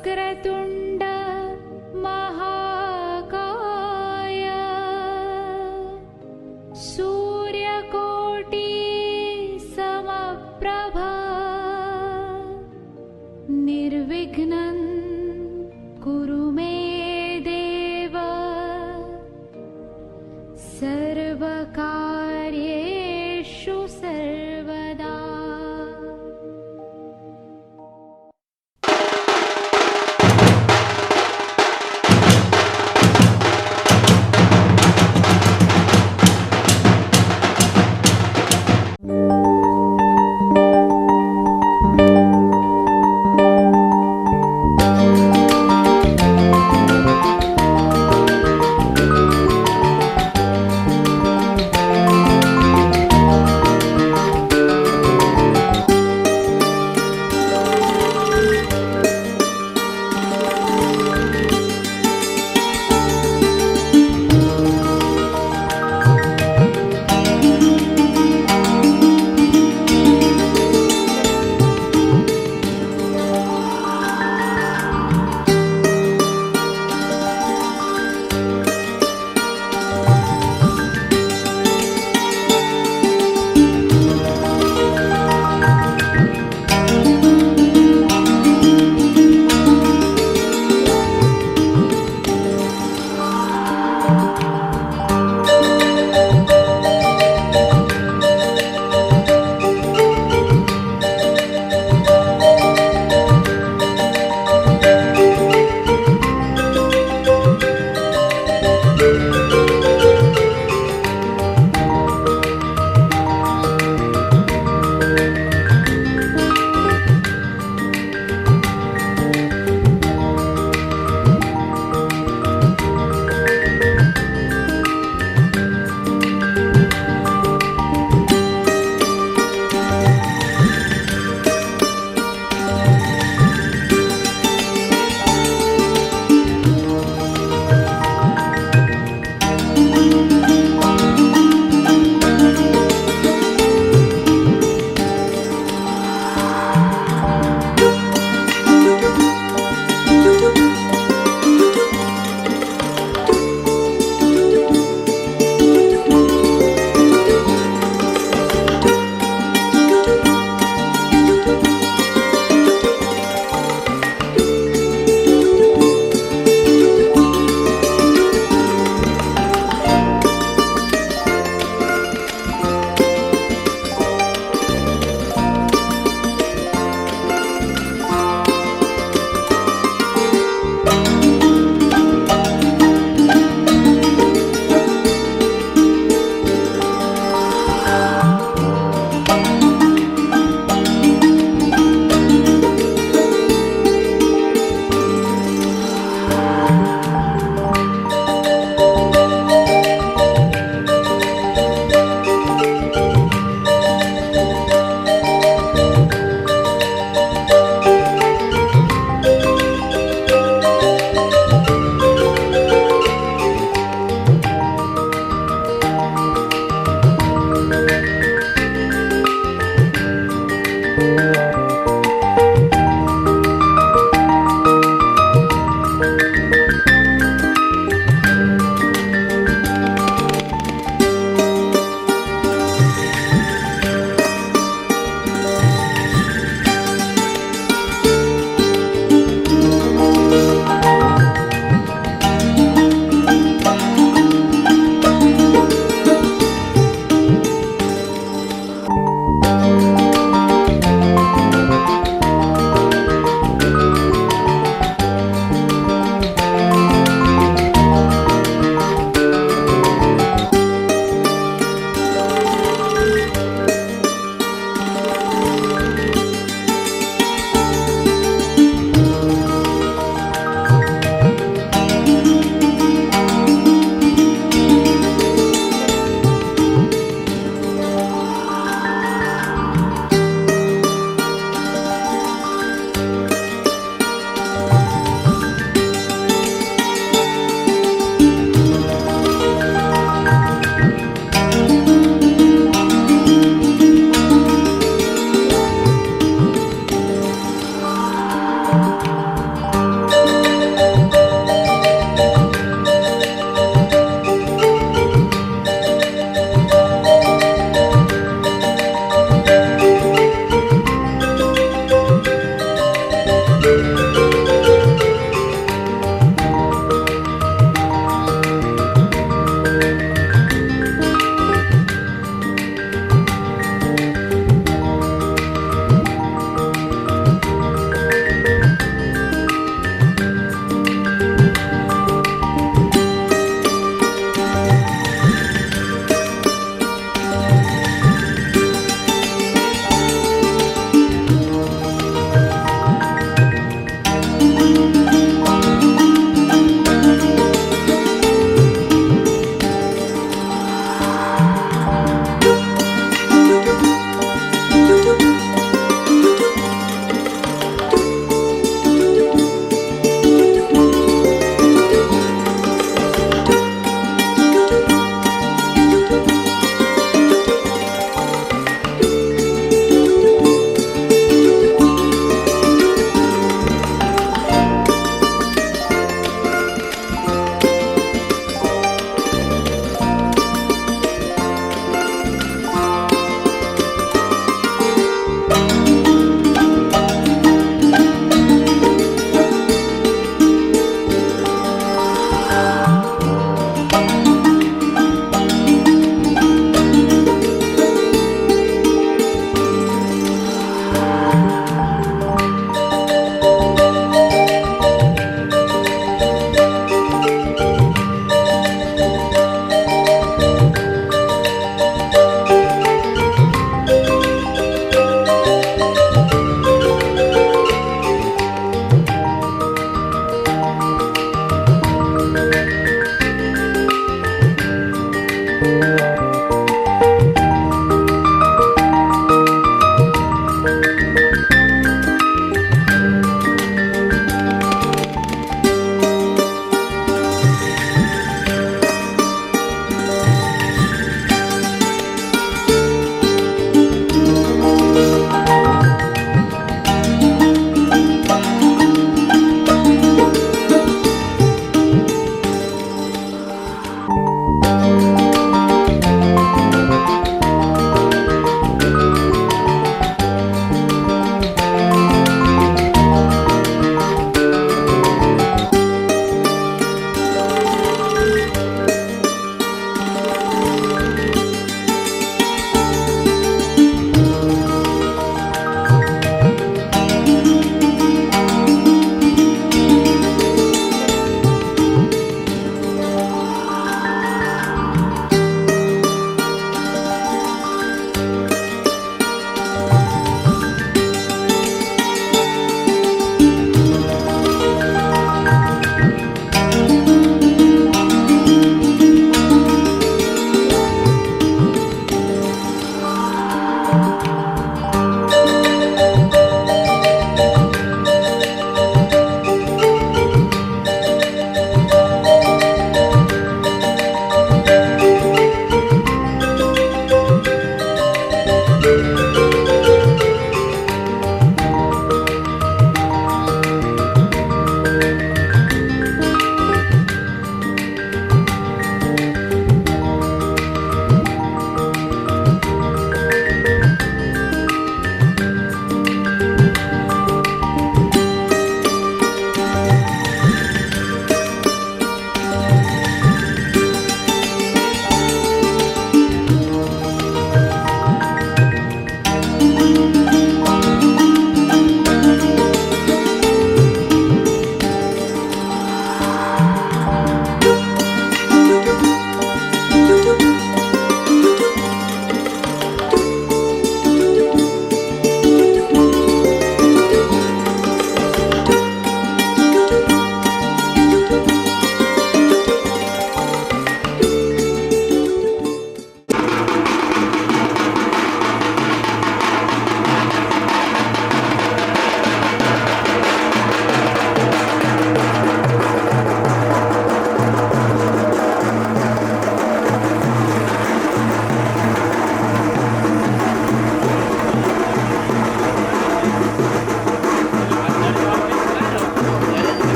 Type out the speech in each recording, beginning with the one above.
वक्रतुण्ड महाकाय सूर्यकोटि समप्रभा निर्विघ्नं कुरु मे देव सर्वकार्येषु सर्वदा।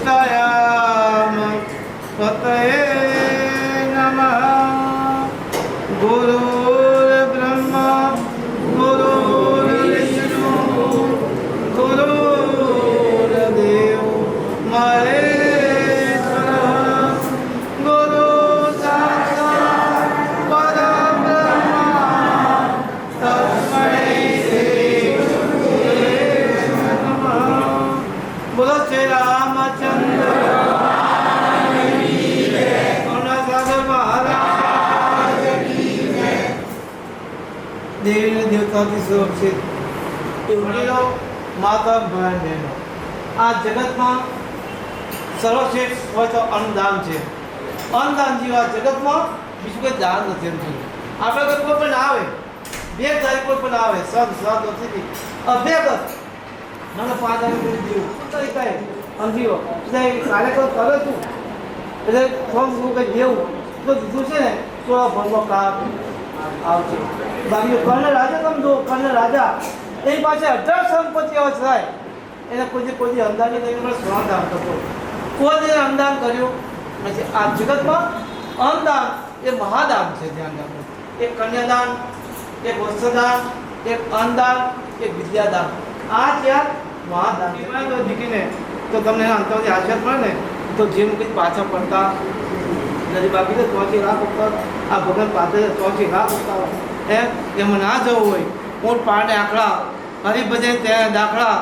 सीतायाम पतये नमः। गुरुर्ब्रह्मा गुरुर्विष्णु गुरुर्देव महेश्वरः। गुरु साक्षात् परब्रह्मा तस्मै श्री गुरुवे नमः। बोलो श्री रामचंद्र देवी देवता की सुरक्षित वडीलो माता बहन बहनों आ जगत में सर्वश्रेष्ठ हो तो अन्नदान है। अन्नदान जीवा जगत में बीजू कोई दान नहीं આપણે તો કોઈ પણ આવે બે તારીખ કોઈ પણ આવે સદ સદ હતી અભ્યાગત મને 5 તારીખ કરી દીધું તારીખ કાય અંધીઓ એટલે કાલે તો કરે તું એટલે ફોર્મ શું કઈ દેવું તો દીધું છે ને થોડા ભરનો કાપ આવશે બાકી કર્ણ રાજા તમે જો કર્ણ રાજા એની પાસે 18 સંપત્તિ થાય એને કોઈ અંદાજ કરીને મને સ્વાદાન કરતો કોઈ અંદાન કર્યું નથી। આ જગતમાં અન્નદાન એ મહાદાન છે। ધ્યાન રાખો એક કન્યાદાન એક વસ્ત્રદાન એક અન્નદાન એક વિદ્યાદાન આ ચાર મહાદાન દીકરીને તો તમને અંતરથી આશીર્વાદ મળે ને તો જે મુકીત પાછા પડતા નથી બાકી તો 3 લાખ ઉપર આ ભગવાન પાસે 3 લાખ ઉપર એમાં ના જવું હોય ઊંટ પાડે આંકડા હરિભજન ત્યાં દાખલા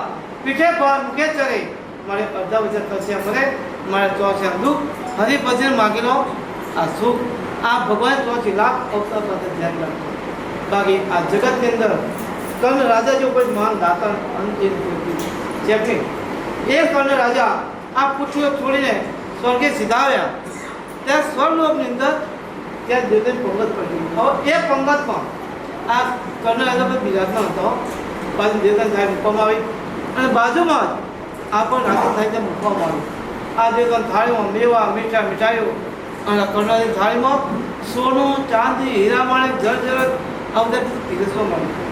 પીઠે પર મુખે ચરે મારે અડધા વચન થશે મળે મારે 3 દુઃખ હરિભજન માગેલો આ સુખ આ ભગવાન 3 લાખ અવતાર પાસે ધ્યાન રાખો। બાકી આ જગતની અંદર કર્ણ રાજા જો કોઈ મહાન દાતા જેમ કે એ કર્ણ રાજા આ પૃથ્વીઓ છોડીને સ્વર્ગે સીધાવ્યા ત્યાં સ્વર્ગલોકની અંદર ત્યાં દેવતાની પંગત પડી હવે એ પંગતમાં આ કર્ણ રાજા પર બિરાજમાન હતો બાજુ દેવતાની થાય મૂકવામાં આવી અને બાજુમાં જ આ પણ રાજા થાય ત્યાં મૂકવામાં આવ્યું। આ દેવતાની થાળીમાં મેવા મીઠા મીઠાઈઓ અને કર્ણની થાળીમાં સોનું ચાંદી હીરા માણેક જળજરત અવધર પીરસવામાં આવ્યું।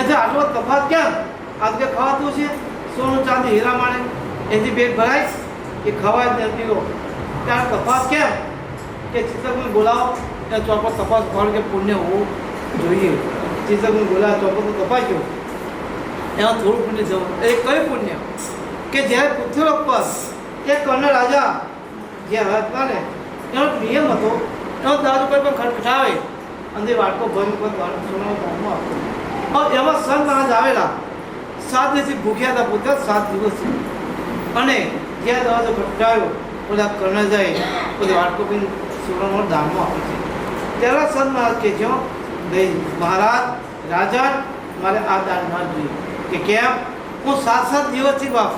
એથી આટલો તફાત કેમ? આજે ખાવાતું છે સોનું ચાંદી હીરા માણેક એથી પેટ ભરાય એ ખવાય જ નથી પીવો ત્યાં તપાસ કેમ કે ચિત્રકુને બોલાવો ત્યાં ચોપર તપાસ કરો કે પુણ્ય હોવું જોઈએ। ચિત્રકુને બોલાવો ચોપર તો તપાસ્યો એમાં થોડું પુણ્ય જવું એ કયું પુણ્ય કે જ્યારે પૃથ્વી પર એ કર્ણ રાજા જે હતા ને એનો નિયમ હતો એનો દારૂ કોઈ પણ ખટખટાવે અંદર વાટકો ભરી પર સોનાનો દાનમાં આપતો એમાં સંત મહારાજ આવેલા 7 દિવસથી ભૂખ્યા હતા પોતે 7 દિવસથી અને જ્યાં દરવાજો ખટકાયો ઓલા કર્ણ જાય ઓલી વાટકો પીને સોનાનો દાનમાં આપે છે ત્યારે સંત મહારાજ કે જો મહારાજ રાજા મારે આ દાન ના જોઈએ કે કેમ હું 7 દિવસથી બાપ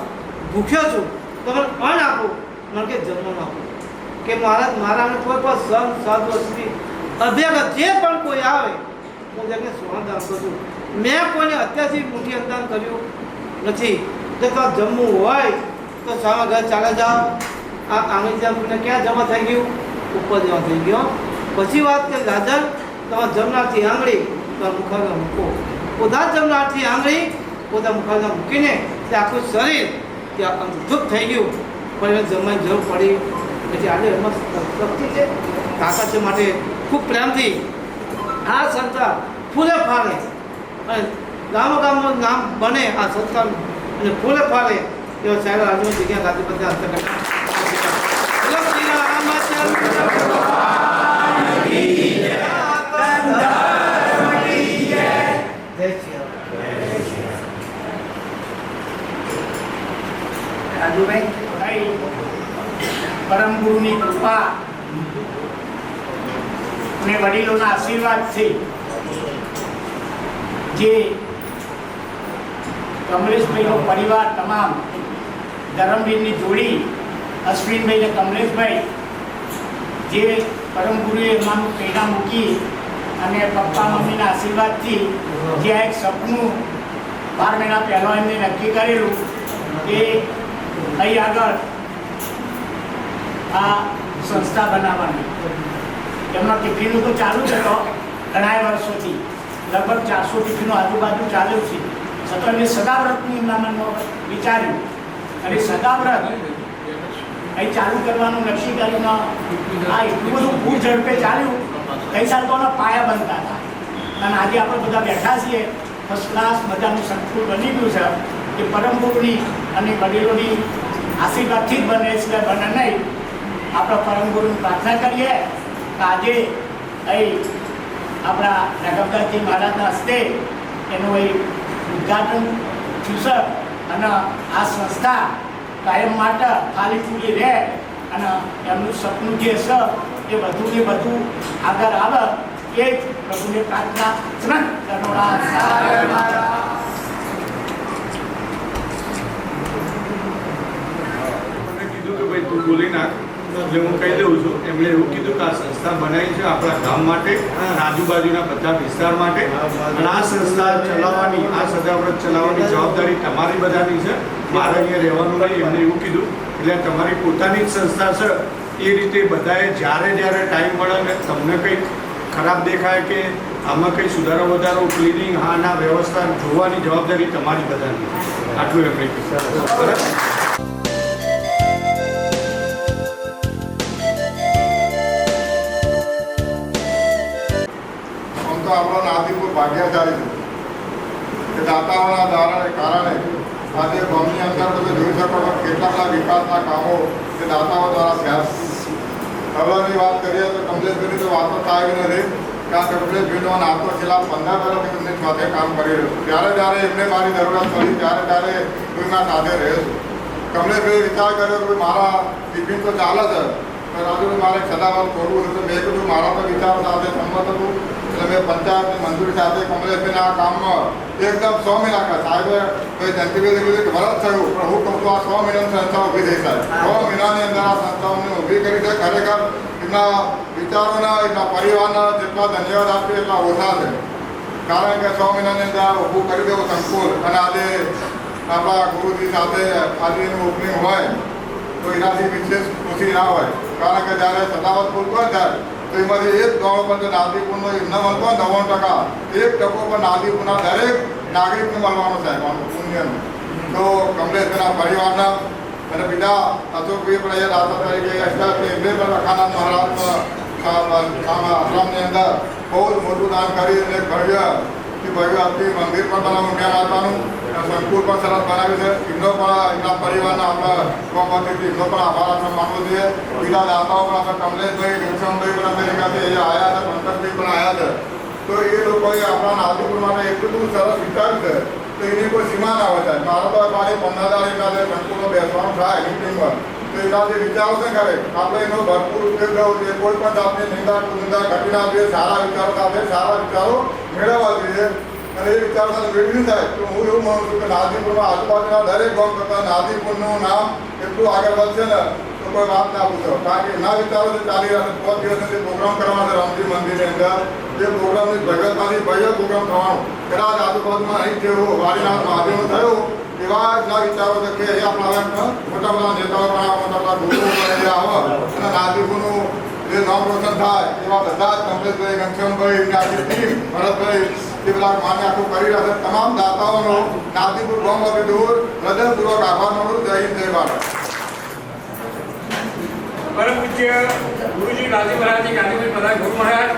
ભૂખ્યો છું તમે અન્ન આપો મને કે જન્મ આપો કે મહારાજ મારા કોઈ પણ સંત સાધુ અસ્તી અભ્યાગત જે પણ કોઈ આવે હું જેને સોના દાન કરું છું। મેં કોઈને અત્યારથી મુઠ્ઠી અંદાન કર્યું નથી। જો તો જમવું હોય તો સામા ઘર ચાલે જાઓ આ આંગળી જમને ક્યાં જમા થઈ ગયું ઉપર જમા થઈ ગયો પછી વાત કે રાજા તમારા જમનારથી આંગળી તમારા મુખારમાં મૂકો પોતા જમનારથી આંગળી પોતા મુખારમાં મૂકીને તે આખું શરીર ત્યાં અંધુપ થઈ ગયું પણ એને જમવાની જરૂર પડી પછી આજે એમાં શક્તિ છે તાકાત છે માટે ખૂબ પ્રેમથી આ સંસ્થા ફૂલે ફાળે અને ગામમાં નામ બને આ સંસ્થા અને ફૂલે ફાળે એવા સાહેબ રાજ્યમાં જગ્યા ગાદી બધા હસ્તકલા પરમ ગુરુની કૃપા અને વડીલોના આશીર્વાદથી જે કમલેશભાઈનો પરિવાર તમામ ધરમવીરની જોડી અશ્વિનભાઈ અને કમલેશભાઈ જે પરમ ગુરુએ એમાંનું પ્રેરણા મૂકી અને પપ્પા મમ્મીના આશીર્વાદથી જે આ એક સપનું 12 મહિના પહેલાં એમને નક્કી કરેલું કે અહીં આગળ આ સંસ્થા બનાવવાની એમનો ટિફિનનું તો ચાલુ જ હતો ઘણા વર્ષોથી લગભગ 400 ટિફિનો આજુબાજુ ચાલ્યું છે છતાં એમને સદાવ્રતનું એમના મનમાં વિચાર્યું અને સદાવ્રત અહીં ચાલુ કરવાનું નક્કી કરીને આ એટલું બધું પૂર ઝડપે ચાલ્યું. કઈ સાલ તો એના પાયા બનતા હતા અને આજે આપણે બધા બેઠા છીએ. ફર્સ્ટ ક્લાસ મજાનું સંકુલ બની ગયું છે. એ પરમ ગુરુની અને વડીલોની આશીર્વાદથી જ બને છે, બને નહીં. આપણા પરમ ગુરુની પ્રાર્થના કરીએ કે આજે અહીં આપણા રઘુદાસજી મહારાજના હસ્તે એનું અહીં ઉદ્ઘાટન થયું છે અને આ સંસ્થા કાયમ માટે ખાલી પૂરી રહે અને એમનું સપનું જે છે એ વધુ ને વધુ આગળ આવે એ જ પ્રભુને પ્રાર્થના. શ્રદ્ધ કરુણા સાગર મારા. કીધું કે ભાઈ તું બોલી નાખ એટલે હું કહી દઉં છું. એમણે એવું કીધું કે આ સંસ્થા બનાવી છે આપણા ગામ માટે અને આજુબાજુના બધા વિસ્તાર માટે અને આ સંસ્થા ચલાવવાની આ સદાવ્રત ચલાવવાની જવાબદારી તમારી બધાની છે. મારે અહીંયા રહેવાનું નહીં એમણે એવું કીધું. એટલે તમારી પોતાની જ સંસ્થા છે. એ રીતે બધાએ જ્યારે ટાઈમ મળે ને તમને કંઈક ખરાબ દેખાય કે આમાં કંઈ સુધારો વધારો ક્લિનિંગ ના વ્યવસ્થા જોવાની જવાબદારી તમારી બધાની. આટલું એમણે કીધું. બરાબર. તો આપણો નાદીપુર ભાગ્યશાળી છે કે દાતાઓના કારણે આજે ગામની અંદર તમે જોઈ શકો છો કેટલા બધા વિકાસના કામો કે દાતાઓ દ્વારા થયા. હવેની વાત કરીએ તો કમલેશભાઈની તો વાતો થાય નથી કે આ કમલેશભાઈનો નાતો છેલ્લા 15 વર્ષથી એમની સાથે કામ કરી રહ્યો છું. જ્યારે એમને મારી જરૂરત પડી ત્યારે હું એમના સાથે રહ્યો છું. કમલેશભાઈએ વિચાર કર્યો કે મારા ટિફિન તો ચાલે છે પણ રાજુ મારે સદાવર કરવું છે. મેં કીધું મારા તો વિચારો સાથે સંમત હતું એટલે મેં પંચાયતની મંજૂરી સાથે કમલેશભાઈના આ કામમાં એકદમ 100 મહિના સાહેબે જયંતિભાઈ કીધું કે વરસ થયું પણ હું કહું છું આ 100 મહિનાની સંસ્થા ઊભી થઈ સાહેબ. 100 મહિનાની અંદર આ સંસ્થાઓને ઊભી કરી છે. ખરેખર એમના વિચારોના એમના પરિવારના જેટલા ધન્યવાદ આપીએ એટલા ઓછા છે. કારણ કે 100 મહિનાની અંદર ઊભું કરી દેવું સંકુલ અને આજે આપણા ગુરુજી સાથે આજે એનું ઓપનિંગ હોય તો એનાથી વિશેષ ખુશી ના હોય. કારણ કે જ્યારે સદાવત પૂર પર થાય તો એમાંથી એક દોડ પર જો નાદીપુરનો એમને મળતો 90%, 1% પર નાદીપુરના દરેક નાગરિકને મળવાનું સાહેબ આનું પુણ્યનું. તો કમલેશભાઈના પરિવારના અને પિતા અશોકભાઈ પણ અહીંયા દાતા તરીકે એમને પણ અખાનંદ મહારાજના આશ્રમની અંદર બહુ જ મોટું દાન કરી અને ભવ્ય મંદિર પણ બનાવ્યું ઉમિયા માતાનું. સંકુલ પણ સરસ બનાવ્યું છે. એમનો પણ એમના પરિવારના આપણા કોમથી એમનો પણ આભાર આપણે માનવો જોઈએ. બીજા દાતાઓ પણ આપણે કમલેશભાઈ ઘનશ્યામભાઈ પણ અમેરિકાથી અહીંયા આવ્યા છે, પંકજભાઈ પણ આવ્યા છે. તો એ લોકોએ આપણા નાદીપુર માટે એટલું સરસ વિચાર્યું છે તો એની કોઈ સીમા ના હોય. મારો તો મારી 15,000 એમના જે સંકુલમાં બેસવાનું થાય મીટિંગમાં તો એના જે વિચારો છે ખરે આપણે એનો ભરપૂર ઉપયોગ કરવો જોઈએ. કોઈ પણ જાતની નિંદા કુનિંદા ઘટી ના જોઈએ. સારા વિચારો સાથે સારા વિચારો મેળવવા જોઈએ અને એ વિચારો સાથે મેળવી થાય તો હું એવું માનું છું કે નાદીપુરમાં આજુબાજુના દરેક ગામ કરતાં નાદીપુરનું નામ એટલું આગળ વધશે ને તો કોઈ વાત ના પૂછો. કારણ કે એના વિચારો જે ચાલી રહ્યા છે 5 દિવસથી પ્રોગ્રામ કરવાના છે રામજી મંદિરની અંદર. એ પ્રોગ્રામની ભગતમાંથી ભવ્ય પ્રોગ્રામ થવાનો. કદાચ આજુબાજુમાં અહીં જેવું વાડીનાથ મહાદેવનું થયું એવા જ ના વિચારો છે કે અહીંયા આપણા મોટા મોટા નેતાઓ પણ મોટા મોટા ગુરુઓ પણ અહીંયા આવે અને નાદીપુરનું જે નામ રોશન થાય એવા બધા જ કમલેશભાઈ ઘનશ્યામભાઈ એમની આખી ટીમ ભરતભાઈ એ બધા માને આખું કરી રહ્યા છે. તમામ દાતાઓનો નાદીપુર ગામ વતી દૂર હૃદયપૂર્વક આભાર માનું. જય હિન્દ જય ભારત. परम पूज्य गुरुजी लालजी महाराज जी गांधीजी प्रधान गुरु महाराज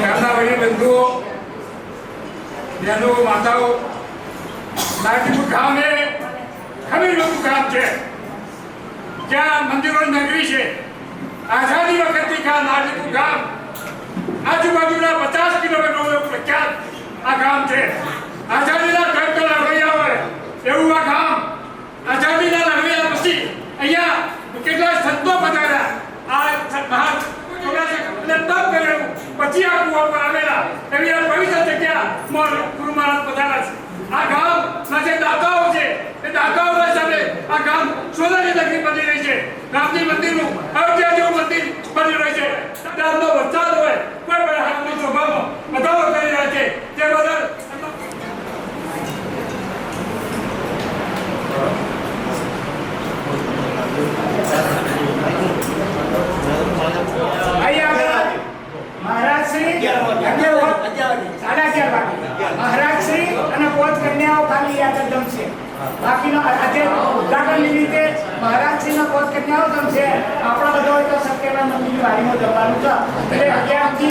गामना वडील बंधुओं बहनों माताओं नागरिक गांव में खमी लोग गांव है क्या मंदिरों नगरी है. आजादी वक्त का नागरिक गांव आजूबाजूना 50 किलोमीटर प्रख्यात आ गांव है. आजादीना डॉक्टर लड़वैया હોય એવું આ ગામ આઝાદીના લડવૈયા પછી અહીંયા કેટલા સંતો પધાર્યા આ મહાન તપ કરેલું પછી આ કુવા પર આવેલા એવી આ પવિત્ર જગ્યા ગુરુ મહારાજ પધાર્યા છે. આ ગામના જે દાતાઓ છે એ દાતાઓના હિસાબે આ ગામ સોનાની નગરી બની રહી છે. રામજી મંદિરનું અયોધ્યા જેવું મંદિર બની રહ્યું છે. દાદાનો વરસાદ હોય કોઈ પણ હાથની શોભામાં વધારો કરી રહ્યા છે. તે બદલ મહારાજ શ્રી અને 5 કન્યાઓ ખાલી યાદ જમશે. બાકીનો આજે ઉદ્ઘાટન નિમિત્તે મહારાજ આગળની વારીમાં જવાનું છે એટલે 11 થી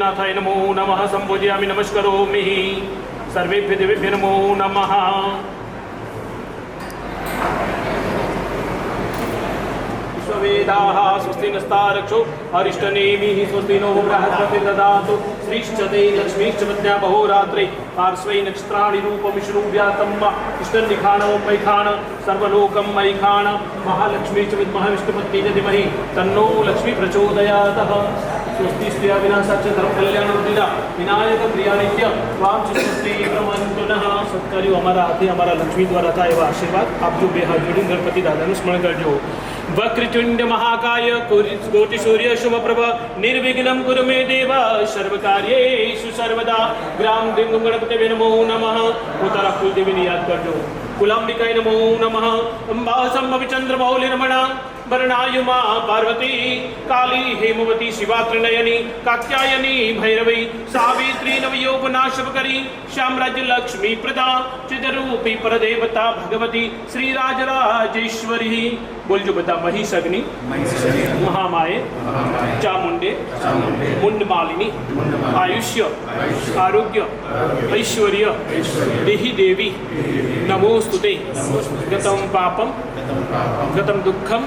नाथाय नमो नमः संबोधयामि नमस्करोमि सर्वेभ्यः देवेभ्यो नमो नमः। विश्ववेदाः स्वस्ति नस्तारक्षो अरिष्टनेमिः स्वस्ति नो बृहस्पतिर्ददातु श्रीश्चते लक्ष्मीश्च पत्न्या बहोरात्रे पार्श्वे नक्षत्राणि रूपमिश्रूव्यातं इष्टनिखाणं मैखाण सर्वलोकं मैखाण महालक्ष्मी च विद्महे विष्णुपत्नी च धीमहि तन्नो लक्ष्मी प्रचोदयात्। स्वस्ति स्त्रिया विनाशाच धर्म कल्याणवतीना विनायक प्रिया नित्य वाम स्वस्ति प्रमंतुनः। सत्कार्यो અમારા હાથે અમારા લક્ષ્મી દ્વારા થાય એવા આશીર્વાદ આપજો। બે હાથ જોડીને ગણપતિ દાદાનું સ્મરણ કરજો। वक्रतुंड महाकाय कोटि सूर्य शुभ प्रभ निर्विघ्नं कुरु मे देव सर्वकार्येषु सर्वदा। ग्राम गृह गणपते नमो नमः। पोताना कुलदेवीने याद करजो। कुलांबिकाय नमो नमः। अंबा संभवी चंद्रमौलि रमणा वर्णायुमा पार्वती काली हेमवती शिवा त्रिनयनी कात्यायनी भैरवी सावित्री नवयोपनाशवकरी श्यामराज्य लक्ष्मी प्रदा चिदरूपी परदेवता भगवती श्रीराजराजेश्वरी। बोलजो बता महिषग्नि महामाये चामुंडे मुंडमालिनी आयुष्य आरोग्य ऐश्वर्य देहि देवी नमोस्तुते। गतं पापं गतं दुःखं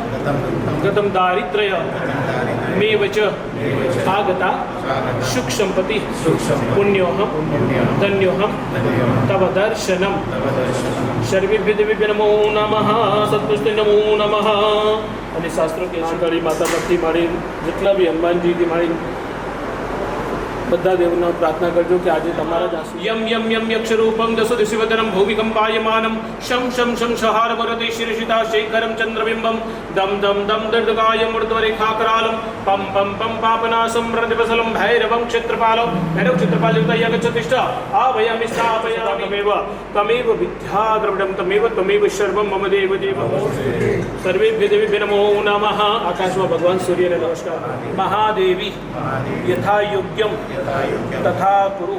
गतं दारिद्र्य मेव च आगता सुख संपत्ति पुण्योहम धन्योहम तव दर्शनम। सर्वेभ्यो देवेभ्यो नमो नमः। सत्पुरुषे नमो नमः। અને શાસ્ત્રો કે છે કાળી માતા પરથી મારી જેટલા બી હનુમાનજીથી મારી બધા દેવોને પ્રાર્થના કરજો કે આજે તમારા જ આશીર્વાદ। યમ યમ યમ યક્ષરૂપં દશદિશિવતરમ ભૂમિકંપાયમાનમ શમ શમ શમ સહાર વરતે શિરશિતા શેખરમ ચંદ્રબિંબમ દમ દમ દમ દર્દગાય મૂર્ધવરેખાકરાલમ પમ પમ પમ પાપનાશમ પ્રતિપસલમ ભૈરવમ ક્ષેત્રપાલમ ભૈરવ ક્ષેત્રપાલયુક્તય ગચ્છતિષ્ઠ आवयामि स्थापयामि तमेव तमेव विद्याद्रविडं तमेव तमेव सर्वं मम देव देव। सर्वेभ्यो देवेभ्यो नमो नमः। आकाश में भगवान सूर्य ने नमस्कार। महादेवी यथा योग्यम तथा कुरु।